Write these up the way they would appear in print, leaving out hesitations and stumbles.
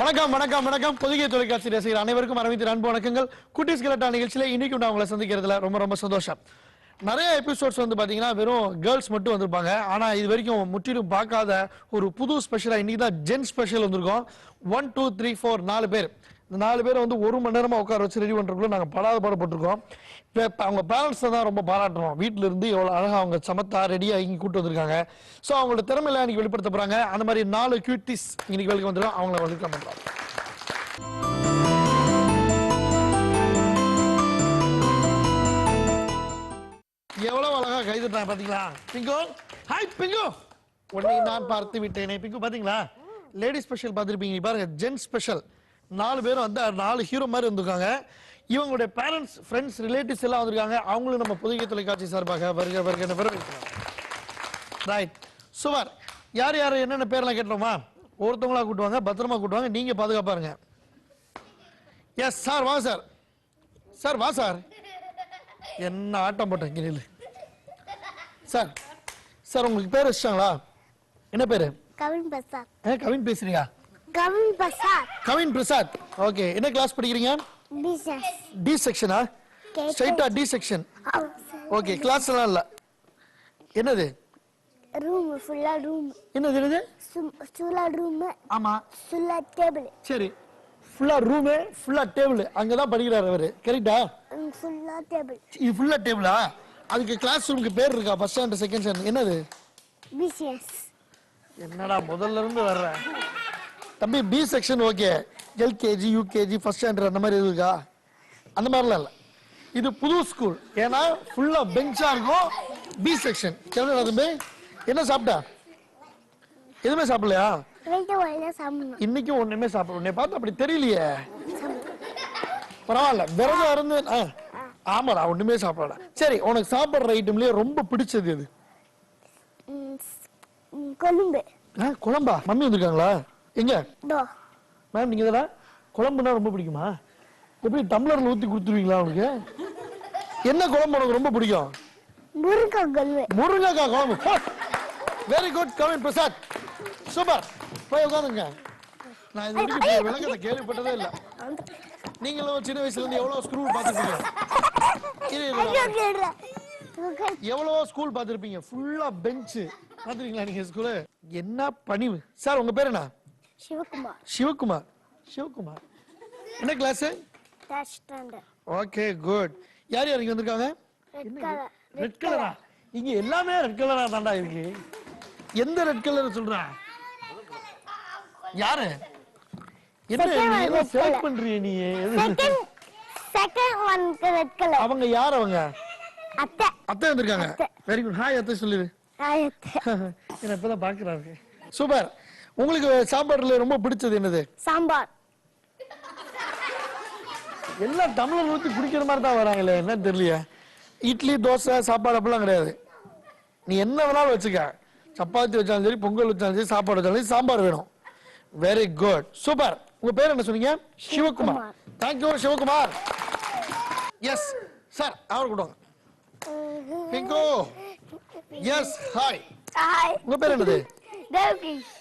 வணக்கம் வணக்கம் வணக்கம் பொதிகை தொலைக்காட்சி ரசிகர் அனைவருக்கும் அரவிந்த் அன்பு வணக்கங்கள். குட்டீஸ் கலட்டா நிகழ்ச்சியில இன்னைக்கு நான் உங்களை சந்திக்கிறதுல ரொம்ப ரொம்ப சந்தோஷம். நிறைய எபிசோட்ஸ் வந்து பாத்தீங்கன்னா வெறும் கேர்ள்ஸ் மட்டும் வந்திருப்பாங்க. ஆனா இது வரைக்கும் முற்றிலும் பார்க்காத ஒரு புது ஸ்பெஷலா இன்னைக்கு தான் ஜென் ஸ்பெஷல் வந்திருக்கோம். 1 2 3 4 4 பேர். இந்த 4 பேரை வந்து ஒரு மணி நேரமா உட்கார வச்சு ரெடி பண்றதுக்குள்ள நாங்க பாடுபட்டிருக்கோம். அவங்க பேரண்ட்ஸ் தான் ரொம்ப பாராட்டுறோம். வீட்டுல இருந்து எவ்வளவு அழகா அவங்க சமத்தா ரெடியா இங்க கூட்டு வந்திருக்காங்க. சோ அவங்களோட திறமையில இன்னைக்கு வெளிப்படுத்த போறாங்க. அந்த மாதிரி 4 கியூட்டிஸ் இன்னைக்கு வெல்கம் வந்துடும். அவங்கள வெல்கம் பண்றோம். எவ்வளவு அழகா கைதுட்டாங்க பாத்தீங்களா? Pink, hi pink. உன்னை நான் பார்த்து விட்டேனே. பிங்கு பாத்தீங்களா? லேடி ஸ்பெஷல் பார்த்திருப்பீங்க. பாருங்க ஜென் ஸ்பெஷல். 4 பேரும் வந்து 4 ஹீரோ மாதிரி வந்திருக்காங்க. இவங்களுடைய பேரண்ட்ஸ், ஃப்ரெண்ட்ஸ், ரிலேட்டிவ்ஸ் எல்லாம் வந்திருக்காங்க. அவங்களும் நம்ம பொதிகை தொலைக்காட்சி சார்பாக வருக வருக வரவேற்கிறோம். ரைட், சுவர். யார் யார் என்னென்ன பேர்லாம் கேட்டோமா? ஒருத்தவங்களா கூட்டுவாங்க, பத்திரமா கூட்டுவாங்க, நீங்க பாதுகாப்பா இருங்க. எஸ் சார், வா சார். சார் வா சார். என்ன ஆட்டம் போட்டேன் கிரியில். சார் சார் உங்களுக்கு பேர் வச்சாங்களா? என்ன பேரு? கவின் பிரசாத். கவின் பேசுறீங்க? கவின் பிரசாத். கவின் பிரசாத். ஓகே, என்ன கிளாஸ் படிக்கிறீங்க? டி செக்ஷனா? ஸ்ட்ரைட்டா டி செக்ஷன். ஓகே, கிளாஸ் எல்லாம் இல்ல. என்னது? ரூம் ஃபுல்லா ரூம். என்னது என்னது? ஃபுல்லா ரூம். ஆமா. ஃபுல்லா டேபிள். சரி, ஃபுல்லா ரூம், ஃபுல்லா டேபிள். அங்க தான் படிக்கிறாரு அவரு. கரெக்ட்டா? ஃபுல்லா டேபிள். இது ஃபுல்லா டேபிளா? அதுக்கு கிளாஸ் ரூமுக்கு பேர் இருக்கா? First standard, second standard? என்னது? பிசிஎஸ். என்னடா முதல்ல இருந்து வர்ற தம்பி? B section. Okay, LKG, UKG, first standard அந்த மாதிரி இருக்கா? அந்த மாதிரிலாம் இல்லை. இது புது ஸ்கூல். ஏன்னா ஃபுல்லா பெஞ்சா இருக்கும். B section. கேளுடா தம்பி, என்ன சாப்பிட்டா? எதுவுமே சாப்பிடலையா? இன்னைக்கு ஒண்ணுமே சாப்பிட. உன்னை பார்த்து அப்படி தெரியலையே. பரவாயில்ல, விரதம் இருந்து. ஆமாடா, ஒண்ணுமே சாப்பிடல. சரி, உனக்கு சாப்பிடுற ஐட்டம்லயே ரொம்ப பிடிச்சது எது? கொழும்பு. குழம்பா? மம்மி வந்திருக்காங்களா? எங்க மேம்? நீங்க தானே? குழம்புனா ரொம்ப பிடிக்குமா? எப்படி டம்ளர்ல ஊத்தி கொடுத்துருவீங்களா உனக்கு? என்ன குழம்பு உனக்கு ரொம்ப பிடிக்கும்? முருங்கைக்காய் குழம்பு. முருங்கைக்காய் குழம்பு. Very good Kavin Prasad, super. போய் உட்காந்துங்க. நான் இது வரைக்கும் விளக்கத்தை கேள்விப்பட்டதே இல்லை. நீங்களும் சின்ன வயசுல இருந்து எவ்வளவு ஸ்கூல் பார்த்துருப்பீங்க? எவ்வளவோ ஸ்கூல் பார்த்துருப்பீங்க. ஃபுல்லா பெஞ்சு பார்த்துருக்கீங்களா நீங்க ஸ்கூலு? என்ன பணிவு. சார் உங்க பேர் என்ன? சிவகுமார். சிவகுமார். சிவகுமார் என்ன கிளாஸ்? Okay, good. யார் யார் இங்க வந்திருக்காங்க? ரெட் கலரா? இங்க எல்லாமே ரெட் கலரா தாண்டா இருக்கு. எந்த ரெட் கலர் சொல்ற? யாரு? என்ன நீ ஏதோ ஃபேக் பண்றியே நீ? Second one red colour. அவங்க யார்? அவங்க அத்தை. அத்தை வந்திருக்காங்க. Very good. ஹாய் அத்தை சொல்லிரு. ஹாய் அத்தை. என்ன இப்பதான் பாக்குறாங்க. சூப்பர். உங்களுக்கு சாப்பாடுல ரொம்ப பிடிச்சது என்னது? சாம்பார். எல்லாம் டம்ளர் ஊத்தி குடிக்கிற மாதிரி தான் வராங்களே, என்ன தெரியலையே. இட்லி, தோசை, சாப்பாடு அப்படிலாம் கிடையாது. நீ என்ன வேணாலும் வச்சுக்க. சப்பாத்தி வச்சாலும் சரி, பொங்கல் வச்சாலும் சரி, சாப்பாடு வச்சாலும் சரி, சாம்பார் வேணும். Very good, super. உங்க பேர் என்ன சொன்னீங்க? Sivakumar. Thank you Sivakumar. Yes sir, அவர் கூடுவாங்க. பிங்கோ. Yes, hi. ஹாய். உங்க பேர் என்னது? தேவ்கிஷ்.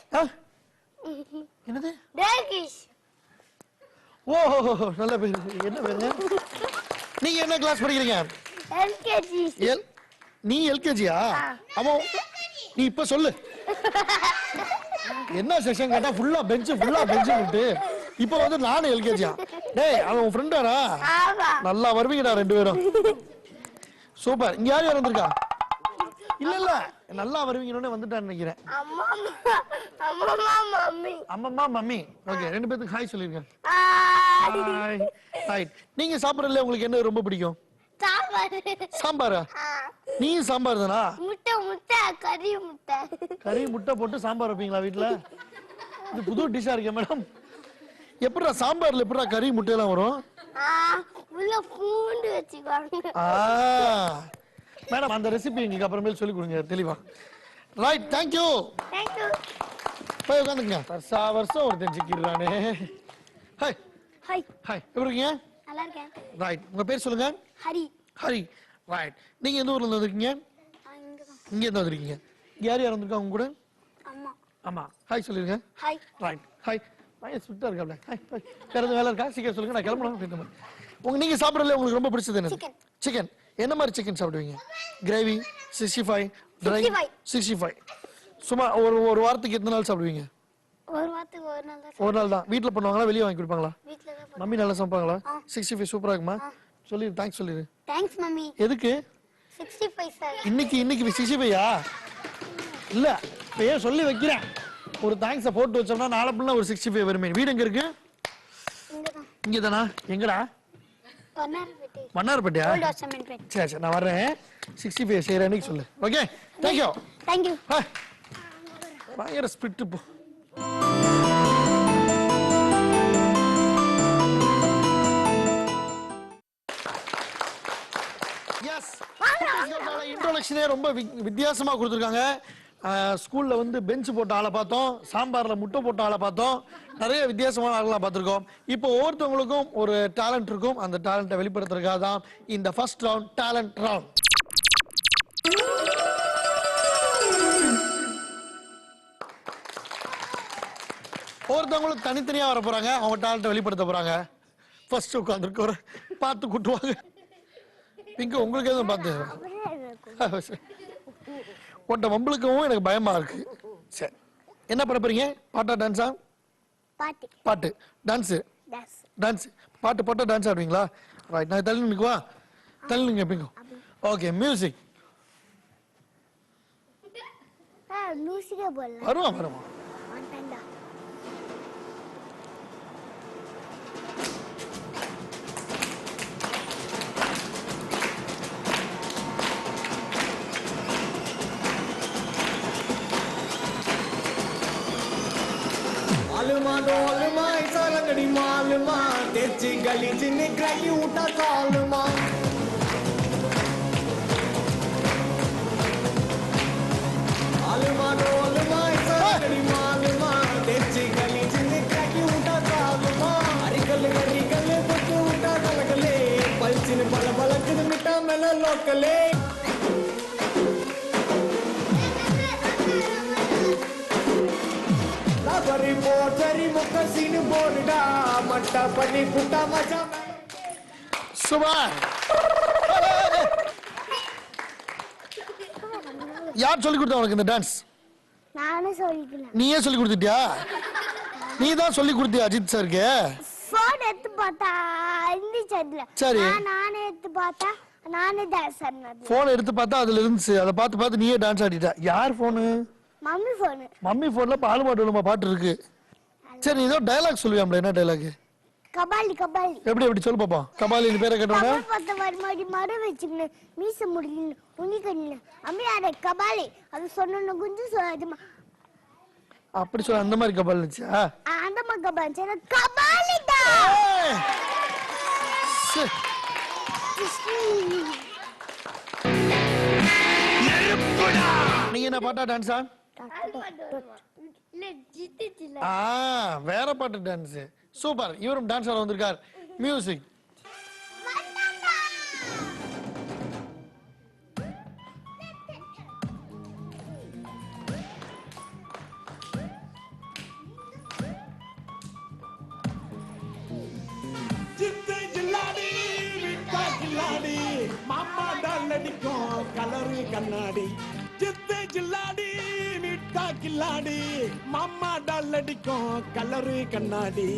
என்னது? தேவ்கிஷ். ஓ, நல்ல பேர். என்ன பேருங்க? நீங்க என்ன கிளாஸ் படிக்கிறீங்க? எல்கேஜி. நீ எல்கேஜியா? ஆமா. நீ இப்ப சொல்லு. என்ன செக்ஷன் கேட்டா ஃபுல்லா பெஞ்ச் விட்டு இப்ப வந்து நானும் எல்கேஜியா? டேய், அவன் உன் ஃப்ரெண்டாடா? நல்லா வருவீங்கடா ரெண்டு பேரும். சூப்பர். இங்க யார் யார் வந்திருக்கா? இல்ல நல்லா வருவீங்கன்னு வந்துட்டான்னு நினைக்கிறேன். அம்மா மம்மி. ஓகே, ரெண்டு பேருக்கு ஹாய் சொல்லிருங்க. ஹாய். ரைட். நீங்க சாப்பிடறதுல உங்களுக்கு என்ன ரொம்ப பிடிக்கும்? சாம்பாரா? நீ சாம்பார் தானா? முட்டை கறி முட்டை போட்டு சாம்பார் வைப்பீங்களா வீட்டுல? இது புது டிஷ்ஷா இருக்கே மேடம். எப்படிடா சாம்பார்ல எப்படிடா கறி முட்டை எல்லாம் வரும்? பூண்டு வச்சுக்குவாங்க. மேடம், அந்த ரெசிபி எங்களுக்கு அப்புறமேல் சொல்லி கொடுங்க தெளிவா. Right, thank you. போய் உட்காந்துங்க. வருஷம் ஒருத்தன் சிக்கிறானே. ஹாய். ஹாய். ஹாய், எப்படி இருக்கீங்க? நல்லா இருக்கேன். ரைட், உங்க பேர் சொல்லுங்க. ஹரி. ஹரி. ரைட். நீங்க எந்த ஊர்ல இருந்து வந்திருக்கீங்க? இங்க இருந்து வந்திருக்கீங்க. யார் யார் வந்திருக்காங்க உங்க கூட? அம்மா. ஆமா, ஹாய் சொல்லிருங்க. ஹாய். Right, hi. பையன் ஸ்விட்டா இருக்காப்ல. வேற எதுவும் வேலை இருக்கா? சீக்கிரம் சொல்லுங்க, நான் கிளம்பணும் அப்படின்ற மாதிரி. நீங்க சாப்பிடறதுல உங்களுக்கு ரொம்ப பிடிச்சது என்னது? சிக்கன். என்ன மாதிரி சிக்கன் சாப்பிடுவீங்க? Gravy, 65, try 65. சும்மா ஒரு வாரத்துக்கு எத்தனை நாள் சாப்பிடுவீங்க? ஒரு வாரத்துக்கு ஒரு நாள் தான். ஒரு நாள் தான். வீட்ல பண்ணுவாங்களா, வெளிய வாங்கி கொடுப்பாங்களா? வீட்ல தான். மம்மி நல்லா சமைப்பாங்களா? 65 சூப்பரா இருக்குமா? சொல்லி தேங்க்ஸ் சொல்லிரு. Thanks mummy. எதுக்கு? 65 சார். இன்னைக்கு 65யா? இல்ல, இப்பயே சொல்லி வைக்கிறேன். ஒரு தேங்க்ஸை போட்டு வச்சோம்னா நாளை பிள்ளை ஒரு 65 வருமே. வீடு எங்க இருக்கு? இங்க தானா? எங்கடா? வண்ணாரப்பேட்டையா? சரி சரி, நான் வர்றேன். 65 செய்யறேன்னு சொல்லு. Okay, thank you. தேங்க்யூ. பயங்கர ஸ்பிரிட் போ. எஸ், இன்ட்ரோடக்ஷனே ரொம்ப வித்தியாசமா கொடுத்துருக்காங்க. ஸ்கூல்ல வந்து பெஞ்ச் போட்ட ஆளை பார்த்தோம், சாம்பார்ல முட்டை போட்ட ஆளை பார்த்தோம், நிறைய வித்தியாசமான ஆளெல்லாம் பார்த்துருக்கோம். இப்போ ஒவ்வொருத்தவங்களுக்கும் ஒரு டேலண்ட் இருக்கும். அந்த டேலண்ட்டை வெளிப்படுத்துறதுக்காக தான் இந்த ஃபர்ஸ்ட் ரவுண்ட் டேலண்ட் ரவுண்ட். ஒவ்வொருத்தவங்களும் தனித்தனியா வர போறாங்க, அவங்க டேலண்ட்டை வெளிப்படுத்த போறாங்க. ஃபர்ஸ்ட் உட்காந்துருக்க பார்த்து கூட்டுவாங்க. இங்க உங்களுக்கு எதுவும் பார்த்து ஒட்ட வம்பளுக்கவும் எனக்கு பயமா இருக்கு. சரி, என்ன பண்ண போறீங்க? பாட்டா டான்ஸா? பாட்டு. டான்ஸ். பாட்டு போட்டா டான்ஸ் ஆடுவீங்களா? ரைட், நான் தள்ளி நிற்குவா? தள்ளி நிற்க பிங்கோ. Okay, music. வருவா. मालूमा ऐसा लगड़ी मालूमा तेजी गली जिन्ने ग्राही उठा सालमा मालूमा ऐसा लगड़ी मालूमा तेजी गली जिन्ने ग्राही उठा सालमा अरिकल बच्चे उठा लगले पलचिन बल किद मिटा मेला लोकले बरी पोटरी मुकसीन बोलडा मट्टा पनी कुटा मचा சுபான். யார் சொல்லி கொடுத்தா உனக்கு இந்த டான்ஸ்? நானே சொல்லிக்கிறேன். நீயே சொல்லி கொடுத்துட்டியா? நீ தான் சொல்லி கொடுத்தியா அஜித் சாருக்கு? போன் எடுத்து பார்த்தா இந்த சைடுல. சரி, நானே எடுத்து பார்த்தா நானே டான்ஸ் ஆடினேன். போன் எடுத்து பார்த்தா அதுல இருந்துச்சு, அதை பார்த்து நீயே டான்ஸ் ஆடிட்ட. யார் போனு? Mummy phone. மம்மி போன்ல பால் பாட்டு பாட்டு இருக்கு. சரி, ஏதோ டயலாக் சொல்லுவியாம்ல, என்ன டயலாக்? கபாலி. எப்படி சொல்லு பாப்போம். கபாலின்னு பேரை கேட்டோம்னா பத்த மறுபடி மறு வச்சுக்கின்னு மீச முடியல உனிக்கண்ணு அம்மியாரே கபாலி அது சொன்ன கொஞ்சம் சொல்லாதுமா. அப்படி சொல்ல அந்த மாதிரி கபால் இருந்துச்சா? அந்த மாதிரி கபால் சரி கபாலிடா. நீ என்ன பாட்டா டான்ஸா? வேற பாட்டு டான்ஸ். சூப்பர், இவரும் டான்ஸ் ஆட வந்திருக்கார். மியூசிக். மாமா டாலடிக்கும் கலரு கண்ணாடி ஜித்து ஜில்லாடி மிட்டா கில்லாடி மாமா டாலடிக்கும் கலரு கண்ணாடி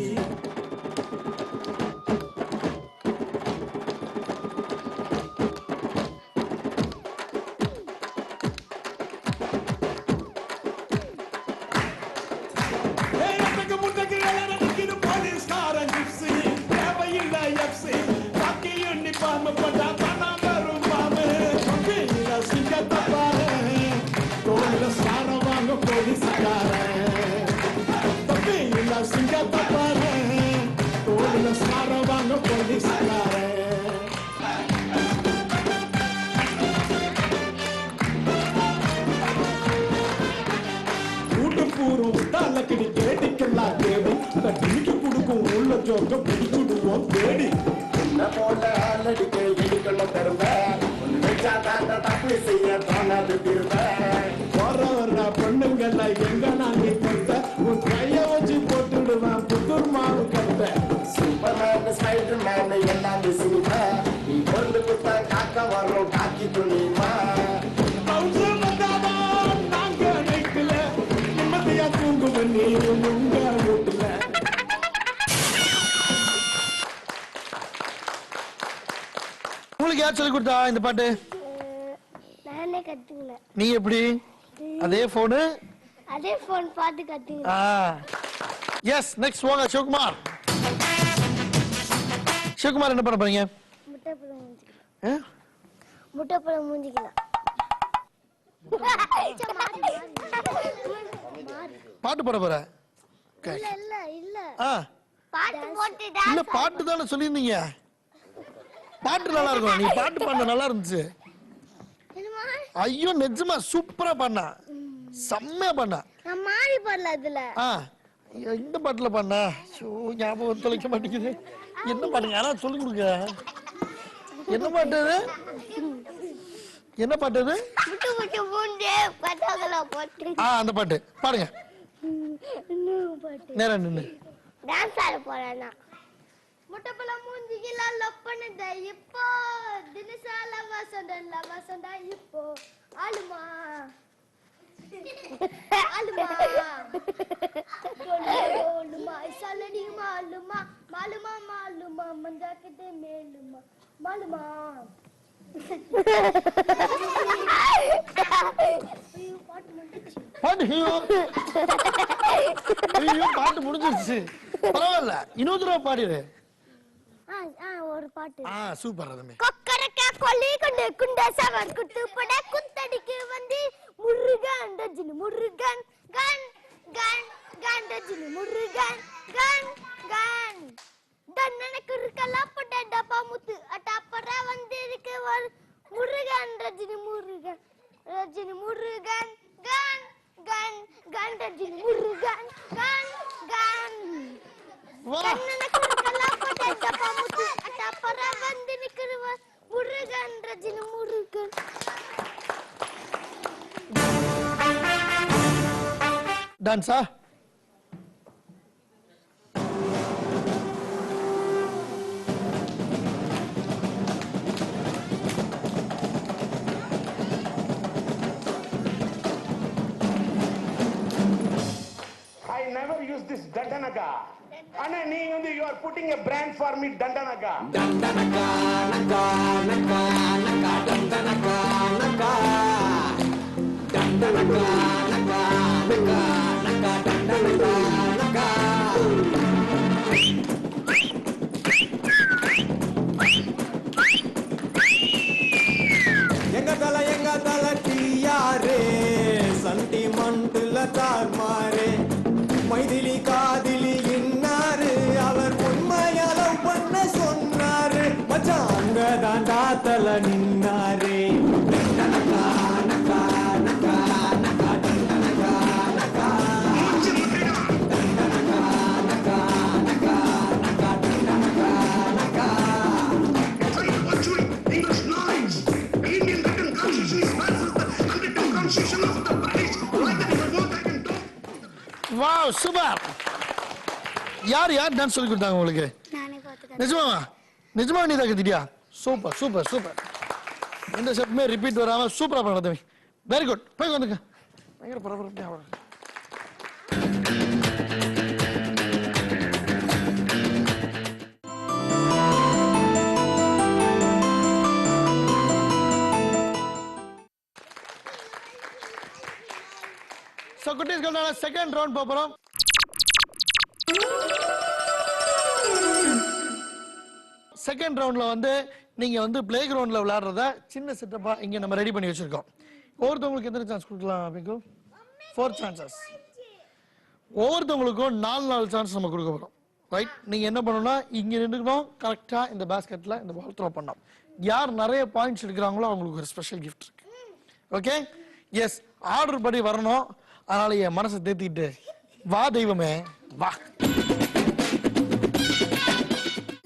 முட்டக்கு எலரடிக்கிற போலீஸ்காரன் ஜிப்சி தேவையில்ல எப்சி பாக்கி யூனிஃபார்ம் போட்டா தானா வரும் பாம்பு வீர சிங்கத்தை பாரு தோல்ல சார வாங்க போலீஸ்காரன் வீர சிங்கத்தை பாரு தோல்ல சார வாங்க போலீஸ்காரன் கூட்டம் தலக்கடி கேட்டிக்கெல்லாம் தேடி டிமிக்கி கொடுக்கும் உள்ள ஜோக்க பிடிச்சுடுவோம் தேடி என்ன போல ஆலடிக்க இடிக்கல தருவ தப்பு செய்ய தோணாது திரும்ப வர வர்ற பொண்ணுங்கள எங்க நாங்க கொடுத்த உன் கைய வச்சு போட்டுடுவேன் நீயும் உங்க வீட்டுல. உங்களுக்கு யார் சொல்லி கொடுத்தா இந்த பாட்டு? நானே கத்துக்கினேன். நீ எப்படி? அதே போனு அதே போன் பார்த்து கத்துக்கினேன். எஸ், நெக்ஸ்ட் வாங்க சிவகுமார். சிவகுமார் என்ன பண்ண போறீங்க? முட்டைப்பழம் மூஞ்சிக்கலாம். முட்டைப்பழம் மூஞ்சிக்கலாம். பாட்டு பாட போற? இல்ல இல்ல இல்ல ஆ, பாட்டு போட்டு இல்ல பாட்டு தானே சொல்லியிருந்தீங்க. பாட்டு நல்லா இருக்கும். நீ பாட்டு பாட நல்லா இருந்துச்சு. ஐயோ நிஜமா சூப்பரா பண்ணா, செம்மையா பண்ணா. நான் மாறி பாடல அதுல. இந்த பாட்டுல பண்ண ஞாபகம் தொலைக்க மாட்டேங்குது. என்ன பாட்டுங்க? யாராவது சொல்லி கொடுங்க. என்ன பாட்டு அது? என்ன பாட்டு அது? முட்டு முட்டு மூஞ்சே பட்டாக்கல போட்டு. அந்த பாட்டு பாருங்க. பாட்டு நேரா நின்னு டான்ஸ் ஆட போறேன். முட்டைப்பழம் மூஞ்சிக்கலாம் லப்பனத இப்போ தினசால வசந்தா இப்போ ஆளுமா ஆளுமா ஆளுமா சலடி மாலுமா மாலுமா மாலுமா மந்தாக்கதே மேலுமா மாலுமா. பாட்டு ஐயோ பாட்டு முடிஞ்சிருச்சு. பரவாயில்ல, இன்னொரு தடவை பாடிடு. ஒரு பாட்டு. சூப்பர். அதுமே கொக்கரக்கா கொல்லி கொண்டு குண்ட சவன் குட்டு பட குத்தடிக்கு வந்து முருகன் ரஜினி முருகன் கன் கன் கன் ரஜினி முருகன் கன் கன் தன்னனக்கு இருக்கலா பட டப்பா முத்து அட்டப்பற வந்து இருக்கு முருகன் ரஜினி முருகன் கன் கன் கன் ரஜினி முருகன் கன் கன் தன்னனக்கு இருக்கலா பட டப்பா முத்து அட்டப்பற வந்து நிக்குது Murugan Rajini Murugan. டான்ஸா? I never use this Dandanaga. Anna, you are putting a brand for me, Dandanaga. Dandanaga, naga, naga, naga, Dandanaga, naga. Dandanaga, naga, naga, naga, Dandanaga, naga. எங்க தல டியாரே சண்டிமண்டுல தார்மாரே மைதிலி காதிலி இன்னாரு அவர் உண்மையளவு பண்ண சொன்னாரு மச்சான் அங்கதான் தாத்தல நின்னாரே. நக்கா நக்கா நக்கா நக்கா நக்கா நக்கா வாவ், சூப்பர். யார் டான்ஸ் சொல்லி கொடுத்தாங்க உங்களுக்கு? நானே பாத்துட்டேன். நிஜமா நீ தான் கத்திட்டியா? Super super super. எந்த ஸ்டெப்புமே ரிப்பீட் வராம சூப்பரா பண்ண தம்பி. Very good. போய் வந்துங்க. பயங்கர பரபரப்பா. So குட்டீஸ்களோட செகண்ட் ரவுண்ட் போறோம். செகண்ட் ரவுண்ட்ல வந்து நீங்க வந்து பிளே கிரவுண்ட்ல விளையாடுறத சின்ன செட்டப்பா இங்க நம்ம ரெடி பண்ணி வச்சிருக்கோம். ஒவ்வொருத்தவங்களுக்கு எத்தனை சான்ஸ் கொடுக்கலாம் அப்படிங்க? 4 சான்சஸ். ஒவ்வொருத்தவங்களுக்கும் 4 சான்ஸ் நம்ம கொடுக்க போறோம். ரைட்? நீங்க என்ன பண்ணணும்னா இங்க நின்னுக்கணும், கரெக்டா இந்த பாஸ்கெட்ல இந்த பால் த்ரோ பண்ணணும். யார் நிறைய பாயிண்ட்ஸ் எடுக்கிறாங்களோ அவங்களுக்கு ஒரு ஸ்பெஷல் கிஃப்ட் இருக்கு. ஓகே? எஸ், ஆர்டர் படி வரணும். அதனால என் மனசை தேத்திட்டு வா தெய்வமே வா.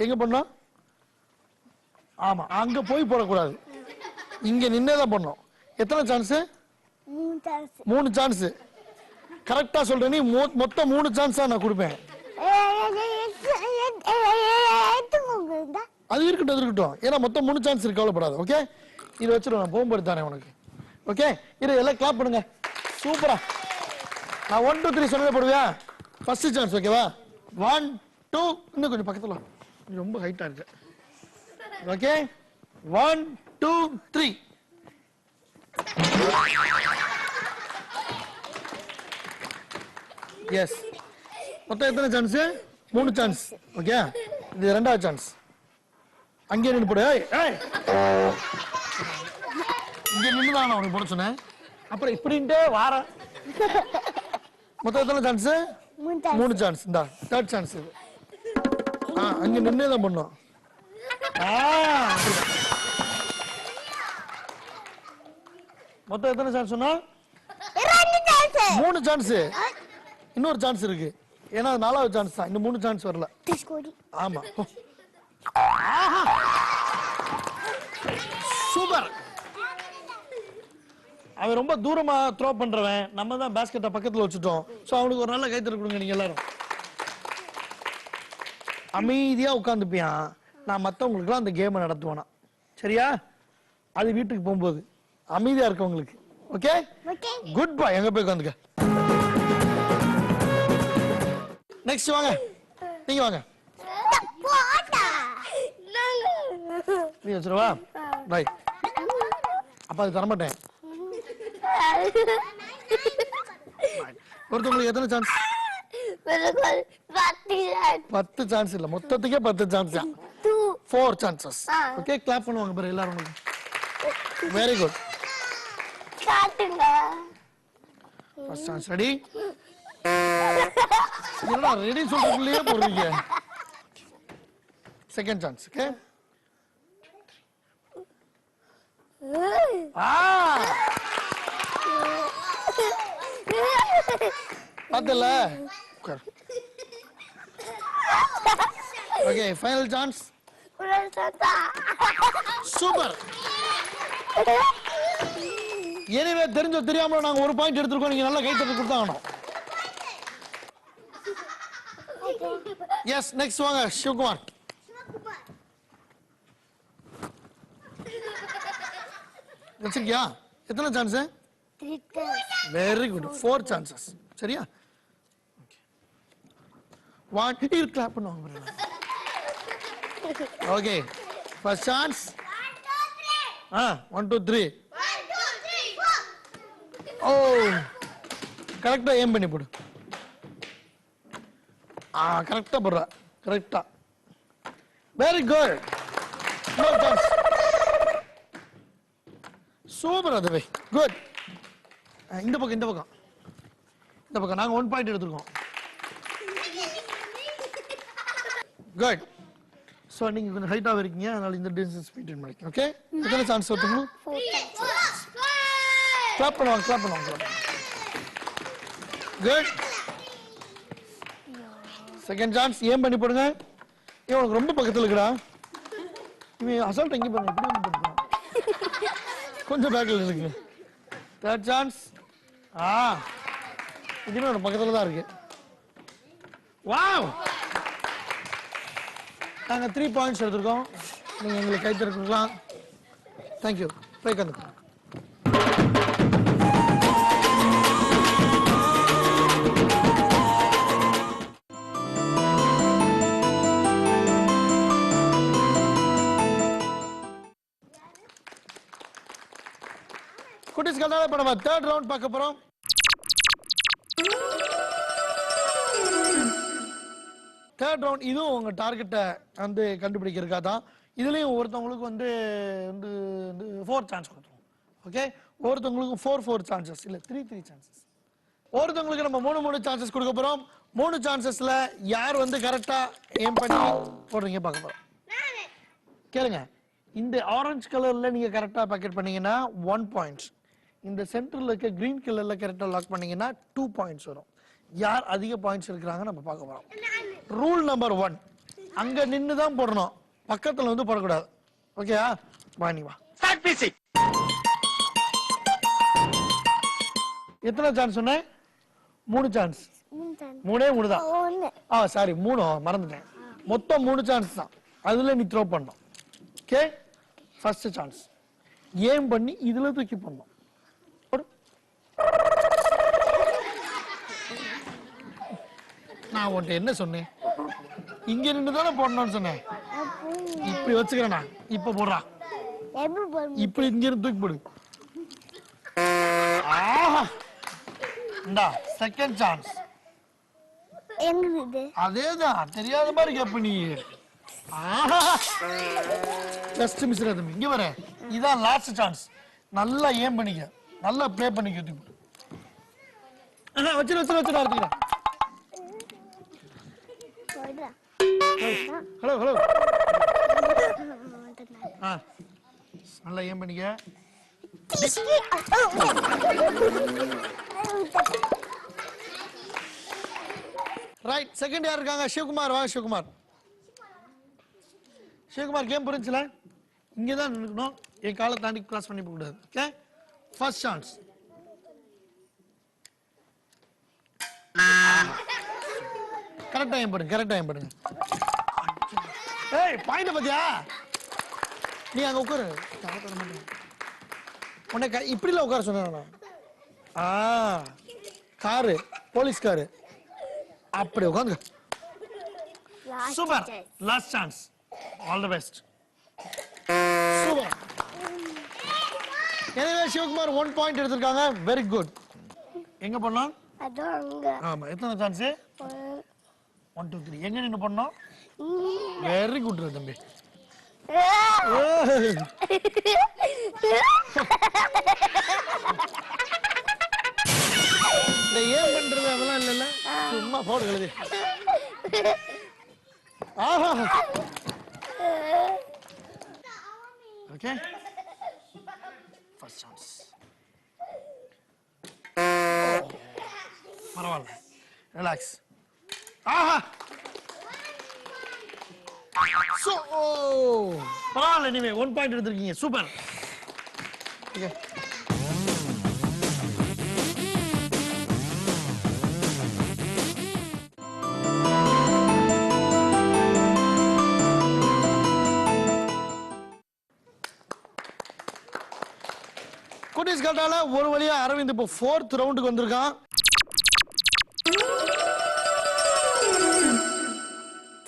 எங்க பண்ணோம்? ஆமா, அங்க போய் போடக்கூடாது, இங்க நின்னேதான் பண்ணோம். எத்தனை சான்ஸ்? 3 சான்ஸ். கரெக்டா சொல்ற நீ. மொத்தம் 3 சான்ஸ் நான் கொடுப்பேன். அது இருக்கட்டும். ஏன்னா மொத்தம் 3 சான்ஸ் இருக்கு, கவலைப்படாது. ஓகே, இதை வச்சிருவேன், நான் போகும்போது தானே உனக்கு. ஓகே, இதை எல்லாம் கிளாப் பண்ணுங்க. சூப்பரா. நான் 1 2 3 சொன்னதை போடுவியா? ஃபர்ஸ்ட் சான்ஸ் ஓகேவா? 1 2 இன்னும் கொஞ்சம் பக்கத்துல நீ ரொம்ப ஹைட்டா இருக்க. ஓகே 1 2 3. எஸ். மொத்தம் எத்தனை சான்ஸ்? 3 சான்ஸ். ஓகே இது ரெண்டாவது சான்ஸ். அங்கே நின்று போடு. ஏய் இங்க நின்று தான் நான் உனக்கு போட சொன்னேன். அப்புறம் இப்படின்ட்டே வாரேன். மொத்தம் எத்தனை சான்ஸ்? 3 சான்ஸ். இந்த தேர்ட் சான்ஸ் இது. அங்க நின்னே தான் பண்ணோம். மொத்தம் எத்தனை சான்ஸ் சொன்னா? 3 சான்ஸ். இன்னொரு சான்ஸ் இருக்கு. ஏன்னா 4வது சான்ஸ் தான். இன்னும் 3 சான்ஸ் வரல. ஆமா. சூப்பர். அவன் ரொம்ப தூரமா த்ரோ பண்றவன். நம்ம தான் பாஸ்கெட்டை பக்கத்துல வச்சுட்டோம். சோ அவனுக்கு ஒரு நல்ல கைத்தறி கொடுங்க நீங்க எல்லாரும். அமைதியா உட்காந்துப்பியான். நான் மத்தவங்களுக்குலாம் அந்த கேமை நடத்துவேனா. சரியா? அது வீட்டுக்கு போகும்போது அமைதியா இருக்கவங்களுக்கு. ஓகே குட் பாய். எங்க போய் உட்காந்துக்க. நெக்ஸ்ட் வாங்க. நீங்க வாங்க. நீ வச்சிருவா. ரைட். அப்ப அது தரமாட்டேன். ஒருத்தவங்களுக்கு எத்தனை சான்ஸ்? 10 சான்ஸ் இல்ல, மொத்தத்துக்கே 10 சான்ஸ். 4 சான்சஸ். ஓகே கிளாப் பண்ணுவாங்க பாரு எல்லாரும். Very good. First chance ready. என்னடா ரெடி சொல்றதுலயே போறீங்க. Second chance. ஓகே பார்த்தல. Okay final chance. Super. Anyway தெரிஞ்சோ தெரியாம நாங்க ஒரு பாயிண்ட் எடுத்துருக்கோம். நீங்க நல்லா கை தட்டி கொடுத்தாங்கணும். எஸ் நெக்ஸ்ட் வாங்க சிவகுமார். வச்சிருக்கியா? எத்தனை சான்ஸ்? Very good. 4 சான்சஸ். சரியா? ஒன் ஹீல் கிளாப் பண்ணுவாங்க. Okay first chance. 1 2 3. ஓ கரெக்டா ஏம் பண்ணி போடு. கரெக்டா போடுற. கரெக்டா. Very good. இன்னொரு சான்ஸ். சூப்பர். அதுவே குட். இந்த பக்கம் இந்த பக்கம் இந்த பக்கம் நாங்க 1 பாயிண்ட் எடுத்துருக்கோம். குட். சோ நீங்க கொஞ்சம் ஹைட்டா இருக்கீங்க, அதனால இந்த டிஸ்டன்ஸ் மெயின்டைன் பண்ணிக்கங்க. ஓகே எத்தனை சான்ஸ் வருதுங்க? 4 சான்ஸ். கிளாப் பண்ணுவாங்க கிளாப் பண்ணுவாங்க. குட். Second chance. ஏம் பண்ணி போடுங்க. இவனுக்கு ரொம்ப பக்கத்துல இருக்குடா. இவன் அசால்ட் எங்க போறான்? இப்படி வந்து போறான். கொஞ்சம் பேக்ல இருக்கு. Third chance. இதுமே ஒரு பக்கத்துல தான் இருக்கு. வாவ். நாங்க 3 பாயிண்ட்ஸ் எடுத்துருக்கோம். நீங்க எங்களுக்கு கை தரலாம். Thank you. போய் கந்துங்க. குட்டிஸ் கல்யாணம் பண்ண தேர்ட் ரவுண்ட் பார்க்க போறோம். தேர்ட் ரவுண்ட் இதுவும் உங்க டார்கெட்டை வந்து கண்டுபிடிக்கிறதுக்காக தான். இதுலயும் ஒருத்தவங்களுக்கு வந்து 4 சான்ஸ் கொடுத்துருவோம். ஓகே ஒருத்தவங்களுக்கு 4 சான்சஸ் இல்ல 3 சான்சஸ். ஒருத்தவங்களுக்கு நம்ம 3 சான்சஸ் கொடுக்க போறோம். 3 சான்சஸ்ல யார் வந்து கரெக்டா ஏம் பண்ணி போடுறீங்க பார்க்க போறோம். கேளுங்க. இந்த ஆரஞ்சு கலர்ல நீங்க கரெக்டா பாக்கெட் பண்ணீங்கன்னா 1 பாயிண்ட். இந்த சென்டர்ல இருக்க கிரீன் கலர்ல கரெக்டா லாக் பண்ணீங்கன்னா 2 பாயிண்ட்ஸ் வரும். யார் அதிக பாயிண்ட்ஸ் எடுக்கறாங்க நம்ம பார்க்க போறோம். ரூல் நம்பர் 1 அங்க நின்னு தான் போடணும், பக்கத்துல வந்து போடக்கூடாது. ஓகேயா? வாணி வா. Start music. எத்தனை சான்ஸ் சொன்னேன்? 3 சான்ஸ். 3 தான். சாரி 3 மறந்துட்டேன். மொத்தம் 3 சான்ஸ் தான். அதுல நீ த்ரோ பண்ணணும். Okay first chance. ஏம் பண்ணி இதுல தூக்கி பண்ணணும். நான் உன்கிட்ட என்ன சொன்னேன்? இங்க நின்று தானே போடணும்னு சொன்னேன். இப்படி வச்சுக்கிறேன் நான். இப்ப போடுறான். இப்படி இங்க இருந்து தூக்கி போடு. இந்தா செகண்ட் சான்ஸ். அதேதான் தெரியாத மாதிரி கேப்ப நீ. ஜஸ்ட் மிஸ் தம்பி. இங்க வர. இதான் லாஸ்ட் சான்ஸ். நல்லா ஏம் பண்ணிக்க. நல்லா ப்ளே பண்ணிக்க. வச்சிரு எடுத்துக்கிறேன். Hello hello. நல்லா ஏம் பண்ணிக்க. ரைட். செகண்ட் யார் இருக்காங்க? சிவகுமார். வாங்க சிவகுமார். சிவகுமார் கேம் புரிஞ்சுல? இங்கதான் நிக்கணும். என் காலை தாண்டி கிராஸ் பண்ணி போக கூடாது. ஓகே? First chance. கரெக்டா ஏம் பண்ணுங்க. ஏய் பாயிண்ட் பாத்தியா? நீ அங்க உட்காரு. உன்னை இப்படில உட்கார சொன்ன. Car, police car. அப்படி உட்காந்து. Super. Last chance. All the best. Super. எனவே சிவகுமார் 1 பாயிண்ட் எடுத்திருக்காங்க. Very good. எங்க பண்ணோம்? ஆமா. எத்தனை சான்ஸ்? 1 2 3. எங்க நின்னு பண்ணோம்? வெரி குட் தம்பி. ஏன் பண்றது அதெல்லாம் இல்ல. சும்மா போடு எழுதி. ஓகே. First chance. பரவாயில்ல. ரிலாக்ஸ். பரவாயில்ல. நீங்க 1 பாயிண்ட் எடுத்திருக்கீங்க. சூப்பர். ஓகே. குட்டீஸ் கட்டால ஒரு வழியா அரவிந்த் இப்போ 4th ரவுண்டுக்கு வந்திருக்கான்.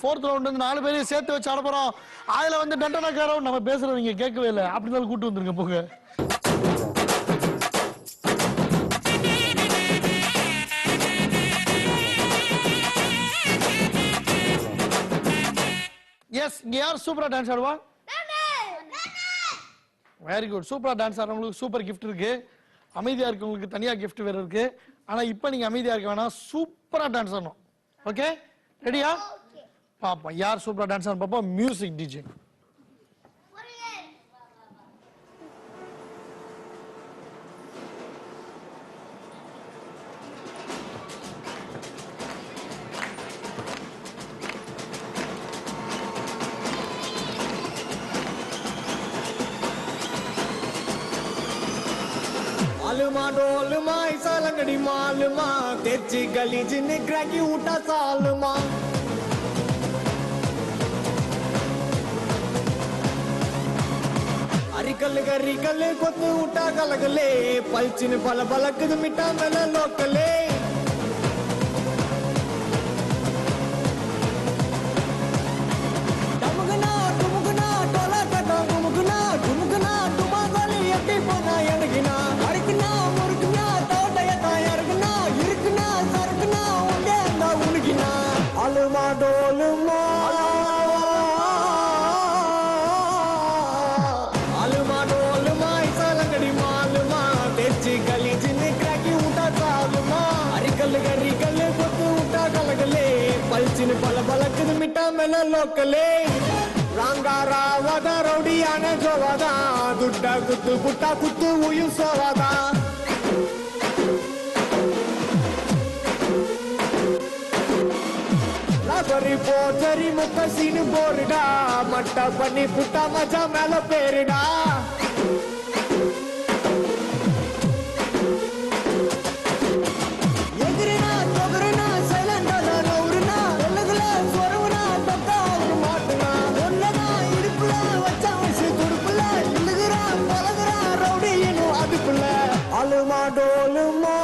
4th ரவுண்ட் வந்து 4 பேரையும் சேர்த்து வச்சு ஆட போறோம். அதுல வந்து டண்டனக்காரன் நம்ம பேசுறோம் நீங்க கேட்கவே இல்லை. அப்படி இருந்தாலும் கூட்டு வந்துருங்க போங்க. எஸ். இங்க யார் சூப்பரா டான்ஸ் ஆடுவா? Very good. சூப்பரா டான்ஸ் ஆடுறவங்களுக்கு சூப்பர் கிஃப்ட் இருக்கு. அமைதியா இருக்கவங்களுக்கு தனியா கிஃப்ட் வேற இருக்கு. ஆனா இப்ப நீங்க அமைதியா இருக்க வேணாம். சூப்பரா டான்ஸ் ஆடணும். ஓகே? ரெடியா? பாப்போம் யார் சூப்பரா டான்ஸ் ஆடுறோம் பாப்போம். Music DJ. मालूमा डोलमा ऐसा लंगड़ी मालूमा तेजी गली जिन्ने ग्रैगी उठा सालमा अरिकल गरिकल कोतु उठा कलगले पलचिन पल बलक मिटा मेल लोकले डमगना डुमगना टोला कटा डुमगना डुमगना डुमा गली अट्टी पोना यनगिना आलमा डोलमा आलमा डोलमा ऐसा लंगड़ी मालूमा तेजी गली जिन्ने क्रैकी उठा सालमा अरिकल गरिकल कोतु उठा कलगले पलचिन पल बलक मिटा मेल लोकले रांगा रावदा रौडी आने जोवादा दुड्डा कुत्तु पुट्टा कुत्तु उयु सोवादा बरी पोचरी मुख सीन बोरडा मट्टा पनी पुट्टा मजा मेल पेरडा एगरना तोगरना सैलेंट नौरना लगला स्वरवना तक्का माटना ओन्नना इरुपुला वच्चा वसी दुरुपुला इल्लगरा पलगरा रौडी इनु अदुपुला अलमा डोलमा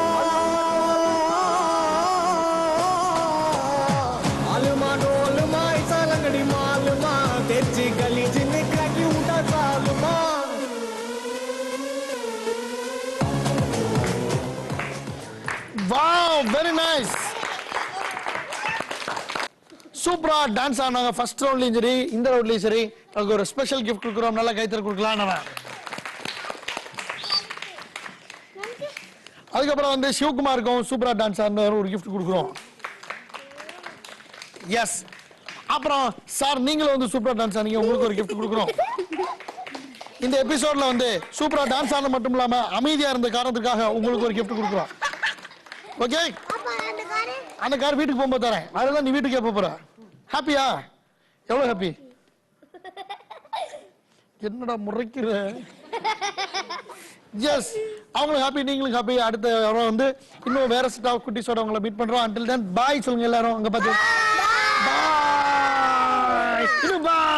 வெரி நைஸ். சூப்பரா டான்ஸ் ஆனாங்க ஃபர்ஸ்ட் ரவுண்ட்லயும் சரி இந்த ரவுண்ட்லயும் சரி. அதுக்கு ஒரு ஸ்பெஷல் கிஃப்ட் கொடுக்குறோம், நல்லா கைத்தறி கொடுக்கலாம். நம்ம அதுக்கப்புறம் வந்து சிவகுமாருக்கும் சூப்பரா டான்ஸ் ஆடின ஒரு கிஃப்ட் கொடுக்குறோம். எஸ். அப்புறம் சார் நீங்களும் வந்து சூப்பரா டான்ஸ் ஆனீங்க, உங்களுக்கு ஒரு கிஃப்ட் கொடுக்குறோம். இந்த எபிசோட்ல வந்து சூப்பரா டான்ஸ் ஆனது மட்டும் இல்லாம அமைதியா இருந்த காரணத்துக்காக உங்களுக்கு ஒரு கிஃப்ட் கொடுக்குறோம். ஓகே, அந்த கார் வீட்டுக்கு போகும்போது தரேன். அதெல்லாம் நீ வீட்டுக்கு எப்ப போற? ஹாப்பியா? எவ்வளவு ஹாப்பி? என்னடா முறைக்கிற? எஸ், அவங்களும் ஹாப்பி, நீங்களும் ஹாப்பி. அடுத்த வாரம் வந்து இன்னும் வேற செட் ஆஃப் குட்டீஸோட உங்களை மீட் பண்றோம். until then பாய் சொல்லுங்க எல்லாரும். அங்க பார்த்து பாய்.